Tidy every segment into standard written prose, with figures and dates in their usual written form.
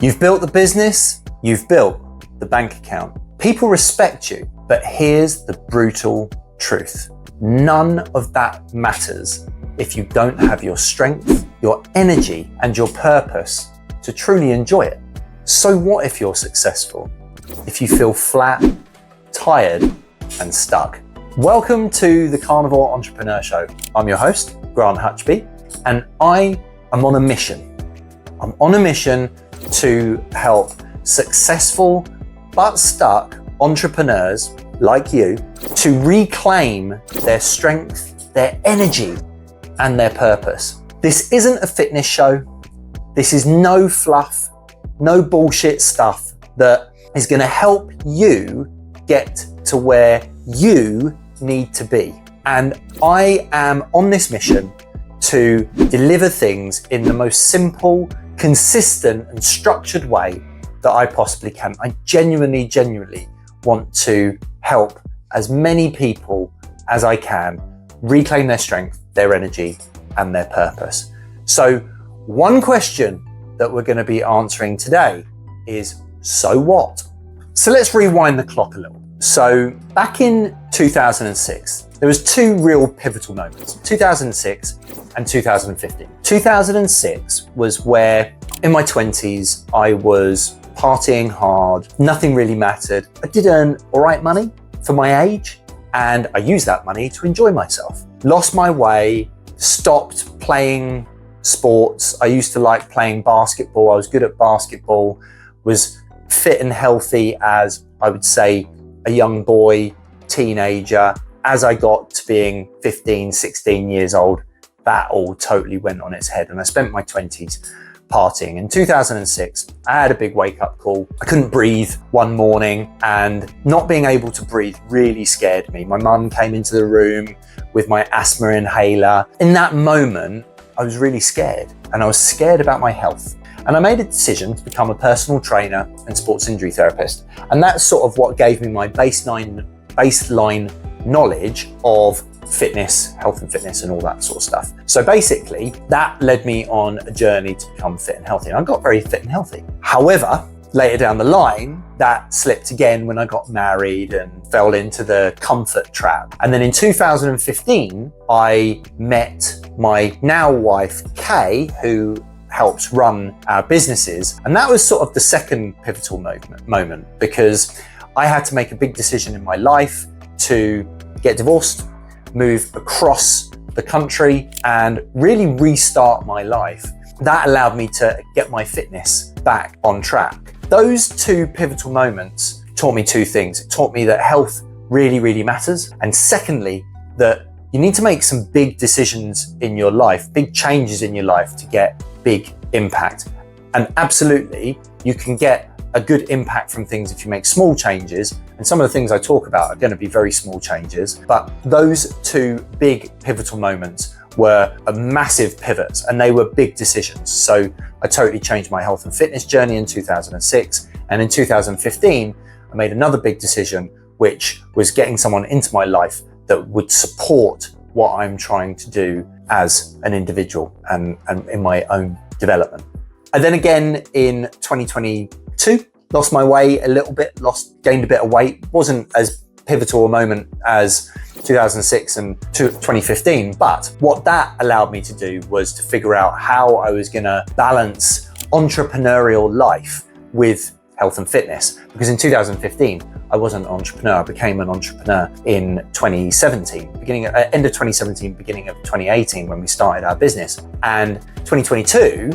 You've built the business, you've built the bank account. People respect you, but here's the brutal truth. None of that matters if you don't have your strength, your energy, and your purpose to truly enjoy it. So what if you're successful? If you feel flat, tired, and stuck? Welcome to the Carnivore Entrepreneur Show. I'm your host, Grant Hutchby, and I am on a mission. I'm on a mission to help successful but stuck entrepreneurs like you to reclaim their strength, their energy, and their purpose. This isn't a fitness show. This is no fluff, no bullshit stuff that is going to help you get to where you need to be. And I am on this mission to deliver things in the most simple, consistent, and structured way that I possibly can. I genuinely want to help as many people as I can reclaim their strength, their energy, and their purpose. So one question that we're going to be answering today is, so what? So let's rewind the clock a little. So back in 2006, there was two real pivotal moments, 2006 and 2015. 2006 was where in my 20s, I was partying hard. Nothing really mattered. I did earn all right money for my age, and I used that money to enjoy myself. Lost my way, stopped playing sports. I used to like playing basketball. I was good at basketball, was fit and healthy as, I would say, a young boy, teenager. As I got to being 15, 16 years old, that all totally went on its head, and I spent my 20s partying. In 2006, I had a big wake-up call. I couldn't breathe one morning, and not being able to breathe really scared me. My mum came into the room with my asthma inhaler. In that moment, I was really scared, and I was scared about my health. And I made a decision to become a personal trainer and sports injury therapist. And that's sort of what gave me my baseline knowledge of fitness, health and fitness, and all that sort of stuff. So basically, that led me on a journey to become fit and healthy. And I got very fit and healthy. However, later down the line, that slipped again when I got married and fell into the comfort trap. And then in 2015, I met my now wife, Kay, who helps run our businesses. And that was sort of the second pivotal moment, because I had to make a big decision in my life to get divorced, move across the country, and really restart my life. That allowed me to get my fitness back on track. Those two pivotal moments taught me two things. It taught me that health really matters. And secondly, that you need to make some big decisions in your life, big changes in your life to get big impact. And absolutely, you can get a good impact from things if you make small changes. And some of the things I talk about are going to be very small changes. But those two big pivotal moments were a massive pivot, and they were big decisions. So I totally changed my health and fitness journey in 2006. And in 2015, I made another big decision, which was getting someone into my life that would support what I'm trying to do as an individual and in my own development. And then again in 2022, lost my way a little bit, gained a bit of weight. Wasn't as pivotal a moment as 2006 and 2015, but what that allowed me to do was to figure out how I was gonna balance entrepreneurial life with health and fitness. Because in 2015, I wasn't an entrepreneur. I became an entrepreneur in 2017, end of 2017, beginning of 2018, when we started our business. And 2022,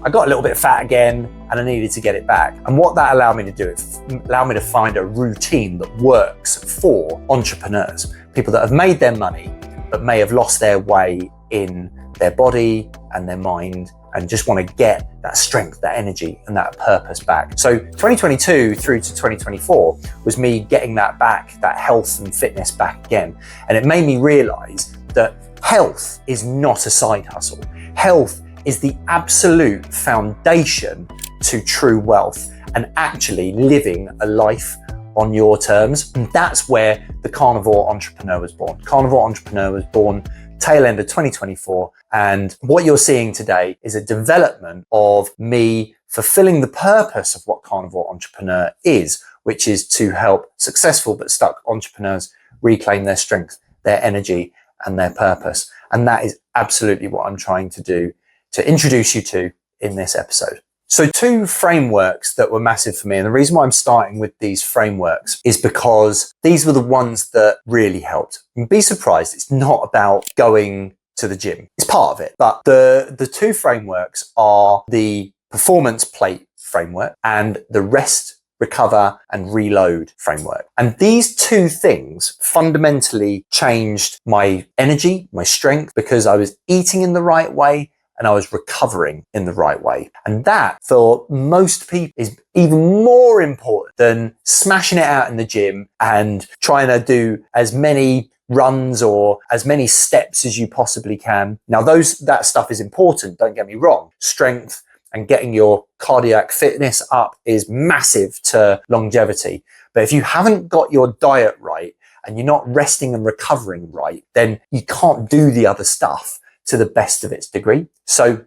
I got a little bit fat again, and I needed to get it back. And what that allowed me to do, it allowed me to find a routine that works for entrepreneurs, people that have made their money, but may have lost their way in their body and their mind, and just want to get that strength, that energy, and that purpose back. So 2022 through to 2024 was me getting that back, that health and fitness back again. And it made me realize that health is not a side hustle. Health is the absolute foundation to true wealth and actually living a life on your terms. And that's where the Carnivore Entrepreneur was born. Carnivore Entrepreneur was born tail end of 2024. And what you're seeing today is a development of me fulfilling the purpose of what Carnivore Entrepreneur is, which is to help successful but stuck entrepreneurs reclaim their strength, their energy, and their purpose. And that is absolutely what I'm trying to do to introduce you to in this episode. So 2 frameworks that were massive for me, and the reason why I'm starting with these frameworks is because these were the ones that really helped. And be surprised, it's not about going to the gym. It's part of it, but the 2 frameworks are the performance plate framework and the rest, recover and reload framework. And these 2 things fundamentally changed my energy, my strength, because I was eating in the right way and I was recovering in the right way. And that, for most people, is even more important than smashing it out in the gym and trying to do as many runs or as many steps as you possibly can. Now, that stuff is important, don't get me wrong. Strength and getting your cardiac fitness up is massive to longevity. But if you haven't got your diet right and you're not resting and recovering right, then you can't do the other stuff to the best of its degree.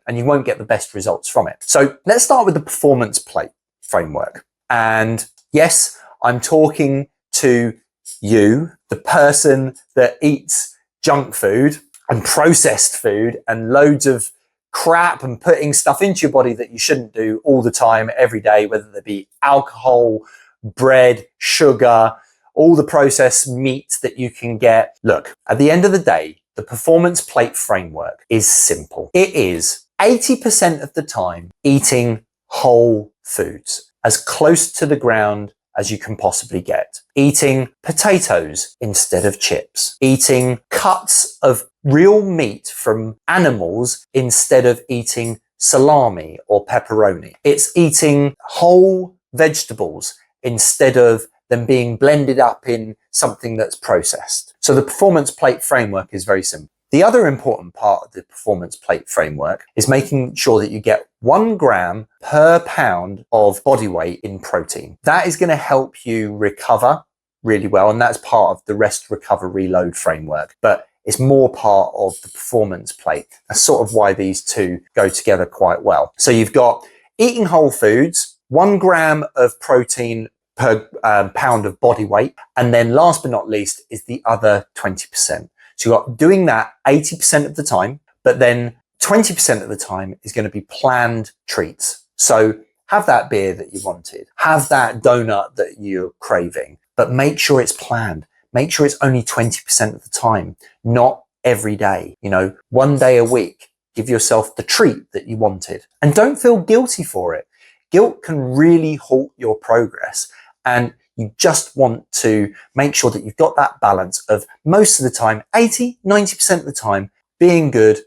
And you won't get the best results from it. So let's start with the performance plate framework. And yes, I'm talking to you, the person that eats junk food and processed food and loads of crap and putting stuff into your body that you shouldn't do all the time, every day, whether there be alcohol, bread, sugar, all the processed meat that you can get. Look, at the end of the day, the performance plate framework is simple. It is 80% of the time eating whole foods, as close to the ground as you can possibly get. Eating potatoes instead of chips. Eating cuts of real meat from animals instead of eating salami or pepperoni. It's eating whole vegetables instead of them being blended up in something that's processed. So the performance plate framework is very simple. The other important part of the performance plate framework is making sure that you get 1 gram per pound of body weight in protein. That is going to help you recover really well. And that's part of the rest, recover, reload framework. But it's more part of the performance plate. That's sort of why these 2 go together quite well. So you've got eating whole foods, 1 gram of protein per pound of body weight. And then last but not least is the other 20%. So you've got doing that 80% of the time, but then 20% of the time is going to be planned treats. So have that beer that you wanted, have that donut that you're craving, but make sure it's planned. Make sure it's only 20% of the time, not every day. 1 day a week, give yourself the treat that you wanted and don't feel guilty for it. Guilt can really halt your progress, and you just want to make sure that you've got that balance of most of the time, 80-90% of the time, being good,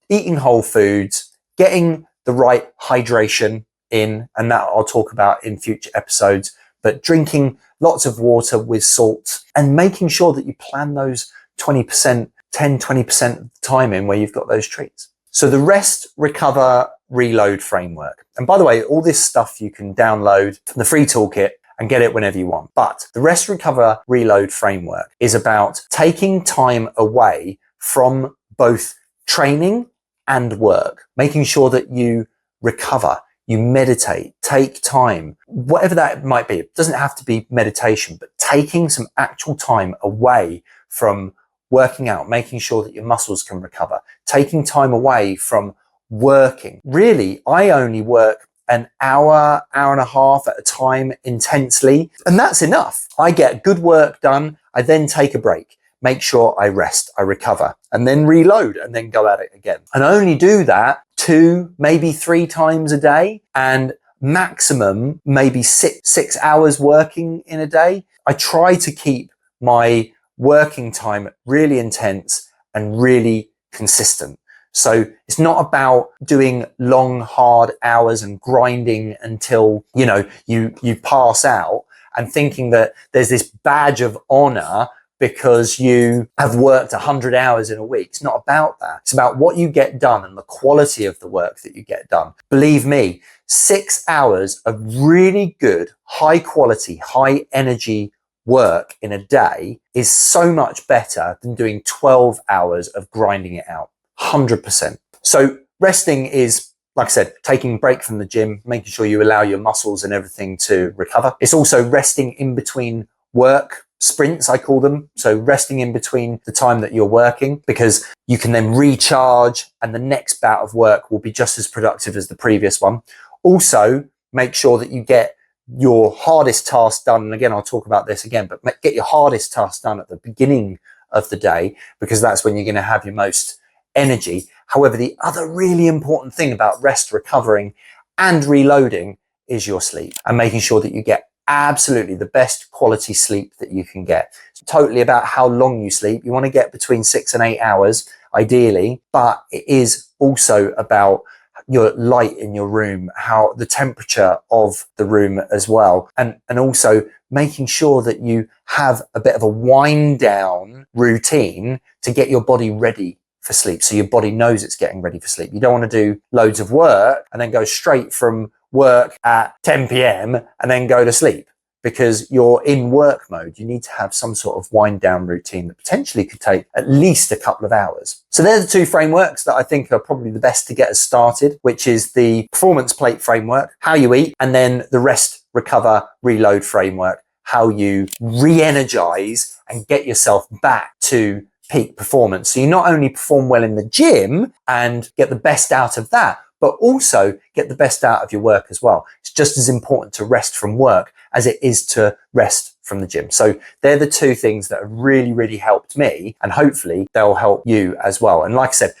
eating whole foods, getting the right hydration in, and that I'll talk about in future episodes, but drinking lots of water with salt and making sure that you plan those 20%, 10-20% of the time in where you've got those treats. So the rest, recover, reload framework. And by the way, all this stuff you can download from the free toolkit and get it whenever you want. But the rest, recover, reload framework is about taking time away from both training and work, making sure that you recover, you meditate, take time, whatever that might be. It doesn't have to be meditation, but taking some actual time away from working out, making sure that your muscles can recover, taking time away from working. Really, I only work an hour, hour and a half at a time intensely, and that's enough. I get good work done. I then take a break, make sure I rest, I recover, and then reload and then go at it again. And I only do that 2, maybe 3 times a day, and maximum maybe 6 hours working in a day. I try to keep my working time really intense and really consistent. So it's not about doing long, hard hours and grinding until, you pass out and thinking that there's this badge of honor because you have worked 100 hours in a week. It's not about that. It's about what you get done and the quality of the work that you get done. Believe me, 6 hours of really good, high quality, high energy work in a day is so much better than doing 12 hours of grinding it out. 100%. So resting is like I said, taking a break from the gym, making sure you allow your muscles and everything to recover. It's also resting in between work sprints, I call them. So resting in between the time that you're working, because you can then recharge and the next bout of work will be just as productive as the previous one. Also, make sure that you get your hardest task done. And again, I'll talk about this again, but get your hardest task done at the beginning of the day, because that's when you're going to have your most energy. However, the other really important thing about rest, recovering and reloading is your sleep, and making sure that you get absolutely the best quality sleep that you can get. It's totally about how long you sleep. You want to get between 6 and 8 hours, ideally, but it is also about your light in your room, how the temperature of the room as well. And also making sure that you have a bit of a wind down routine to get your body ready for sleep. So your body knows it's getting ready for sleep. You don't want to do loads of work and then go straight from work at 10 p.m. and then go to sleep, because you're in work mode. You need to have some sort of wind down routine that potentially could take at least a couple of hours. So they're the two frameworks that I think are probably the best to get us started, which is the performance plate framework, how you eat, and then the rest, recover, reload framework, how you re-energize and get yourself back to peak performance. So you not only perform well in the gym and get the best out of that, but also get the best out of your work as well. It's just as important to rest from work as it is to rest from the gym. So they're the two things that have really, really helped me, and hopefully they'll help you as well. And like I said,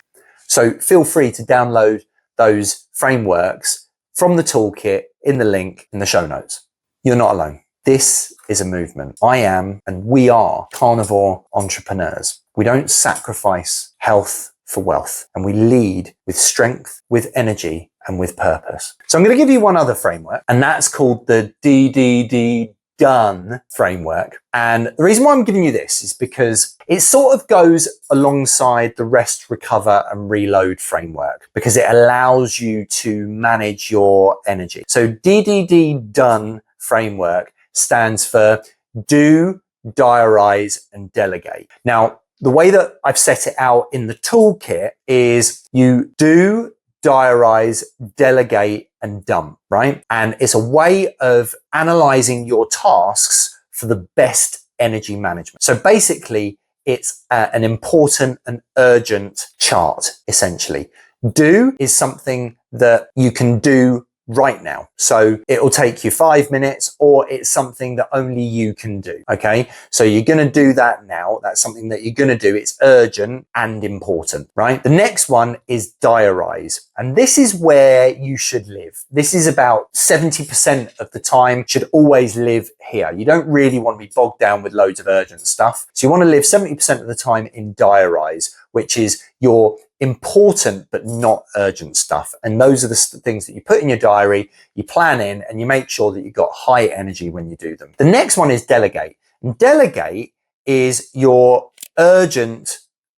so feel free to download those frameworks from the toolkit in the link in the show notes. You're not alone. This is a movement. I am, and we are carnivore entrepreneurs. We don't sacrifice health for wealth, and we lead with strength, with energy, and with purpose. So I'm going to give you one other framework, and that's called the DDD done framework. And the reason why I'm giving you this is because it sort of goes alongside the rest, recover, and reload framework, because it allows you to manage your energy. So DDD done framework stands for do, diarize, and delegate. Now, the way that I've set it out in the toolkit is you do, diarize, delegate, and dump, right? And it's a way of analyzing your tasks for the best energy management. So basically, it's an important and urgent chart, essentially. Do is something that you can do right now. So it'll take you 5 minutes, or it's something that only you can do. Okay. So you're going to do that now. That's something that you're going to do. It's urgent and important, right? The next one is diarize. And this is where you should live. This is about 70% of the time should always live here. You don't really want to be bogged down with loads of urgent stuff. So you want to live 70% of the time in diarize, which is your important but not urgent stuff. And those are the things that you put in your diary, you plan in, and you make sure that you've got high energy when you do them. The next one is delegate. And delegate is your urgent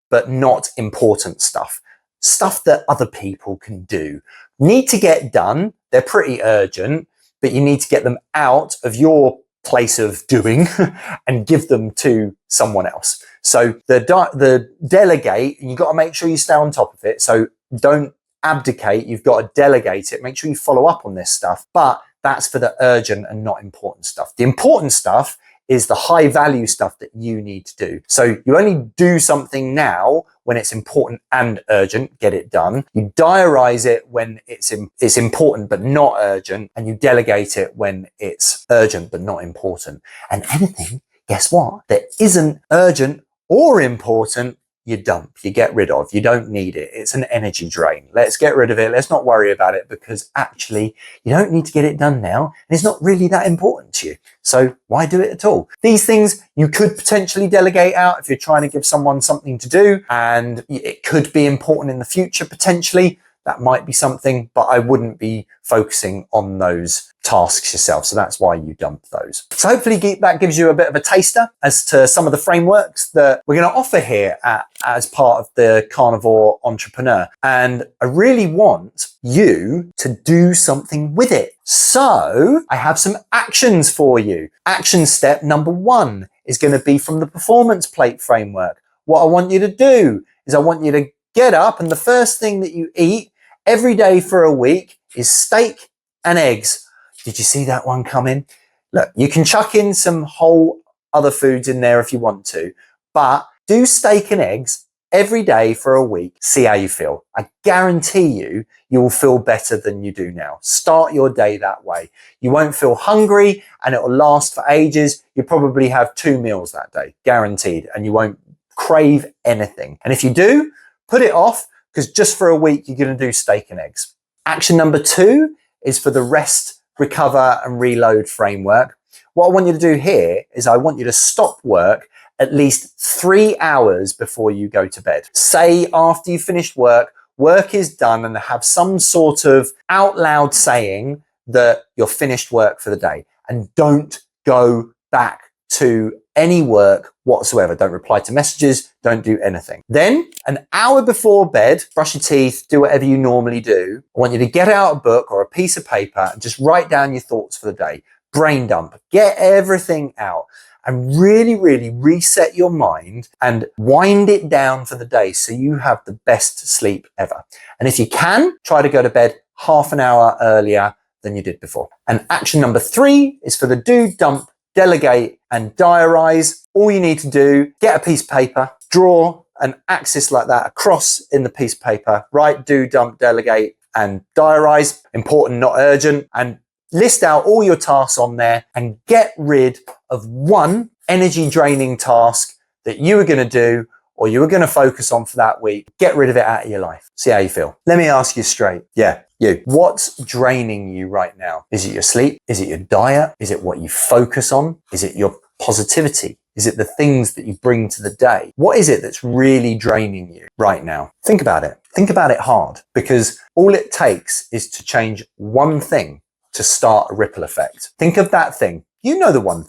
but not important stuff. Stuff that other people can do. Need to get done. They're pretty urgent, but you need to get them out of your place of doing and give them to someone else. So the delegate, you've got to make sure you stay on top of it. So don't abdicate. You've got to delegate it. Make sure you follow up on this stuff. But that's for the urgent and not important stuff. The important stuff is the high value stuff that you need to do. So you only do something now when it's important and urgent, get it done. You diarize it when it's important but not urgent, and you delegate it when it's urgent but not important. And anything, guess what, that isn't urgent or important, you dump, you get rid of. You don't need it. It's an energy drain. Let's get rid of it. Let's not worry about it, because actually you don't need to get it done now. And it's not really that important to you. So why do it at all? These things you could potentially delegate out if you're trying to give someone something to do, and it could be important in the future potentially. That might be something, but I wouldn't be focusing on those tasks yourself. So that's why you dump those. So hopefully that gives you a bit of a taster as to some of the frameworks that we're going to offer here as part of the Carnivore Entrepreneur. And I really want you to do something with it. So I have some actions for you. Action step number 1 is going to be from the performance plate framework. What I want you to do is I want you to get up, and the first thing that you eat every day for a week is steak and eggs. Did you see that one coming? Look, you can chuck in some whole other foods in there if you want to, but do steak and eggs every day for a week. See how you feel. I guarantee you will feel better than you do now. Start your day that way. You won't feel hungry and it will last for ages. You probably have 2 meals that day, guaranteed, and you won't crave anything. And if you do, put it off, because just for a week, you're going to do steak and eggs. Action number 2 is for the rest, recover and reload framework. What I want you to do here is I want you to stop work at least 3 hours before you go to bed. Say after you finished work, work is done, and have some sort of out loud saying that you're finished work for the day, and don't go back to any work whatsoever. Don't reply to messages, don't do anything. Then an hour before bed, brush your teeth, do whatever you normally do. I want you to get out a book or a piece of paper and just write down your thoughts for the day. Brain dump, get everything out and really, really reset your mind and wind it down for the day so you have the best sleep ever. And if you can, try to go to bed half an hour earlier than you did before. And action number 3 is for the do, dump, delegate and diarize. All you need to do, get a piece of paper, draw an axis like that across in the piece of paper, write do, dump, delegate and diarize, important, not urgent, and list out all your tasks on there and get rid of one energy draining task that you were going to do or you were going to focus on for that week. Get rid of it out of your life. See how you feel. Let me ask you straight. Yeah, you. What's draining you right now? Is it your sleep? Is it your diet? Is it what you focus on? Is it your positivity? Is it the things that you bring to the day? What is it that's really draining you right now? Think about it. Think about it hard, because all it takes is to change one thing to start a ripple effect. Think of that thing. You know the one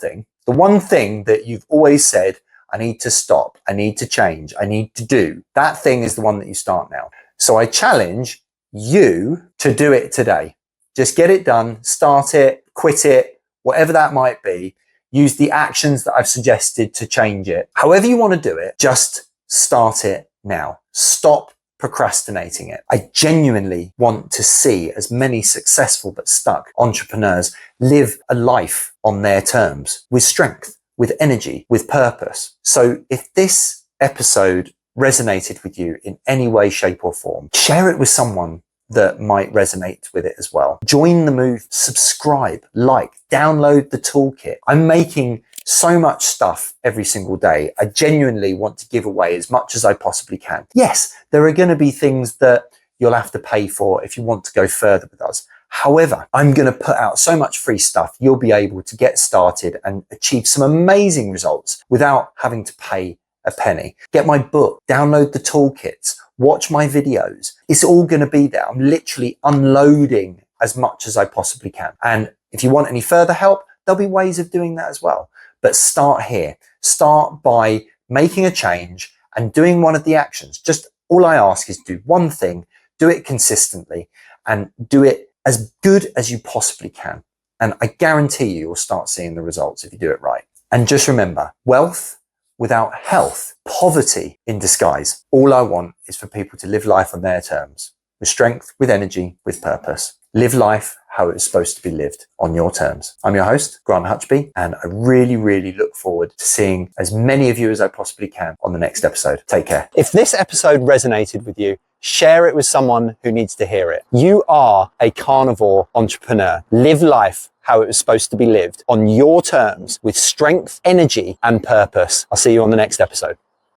thing that you've always said, I need to stop, I need to change, I need to do. That thing is the one that you start now. So I challenge you to do it today. Just get it done, start it, quit it, whatever that might be. Use the actions that I've suggested to change it. However you want to do it, just start it now. Stop procrastinating it. I genuinely want to see as many successful but stuck entrepreneurs live a life on their terms, with strength, with energy, with purpose. So if this episode resonated with you in any way, shape or form, share it with someone that might resonate with it as well. Join the move, subscribe, like, download the toolkit. I'm making so much stuff every single day. I genuinely want to give away as much as I possibly can. Yes, there are going to be things that you'll have to pay for if you want to go further with us. However, I'm going to put out so much free stuff, you'll be able to get started and achieve some amazing results without having to pay a penny. Get my book, download the toolkits, watch my videos. It's all going to be there. I'm literally unloading as much as I possibly can. And if you want any further help, there'll be ways of doing that as well. But start here. Start by making a change and doing one of the actions. Just all I ask is do one thing, do it consistently, and do it as good as you possibly can. And I guarantee you'll start seeing the results if you do it right. And just remember, wealth without health, poverty in disguise. All I want is for people to live life on their terms, with strength, with energy, with purpose. Live life how it's supposed to be lived on your terms. I'm your host, Grant Hutchby, and I really, really look forward to seeing as many of you as I possibly can on the next episode. Take care. If this episode resonated with you, share it with someone who needs to hear it. You are a carnivore entrepreneur. Live life how it was supposed to be lived on your terms, with strength, energy, and purpose. I'll see you on the next episode.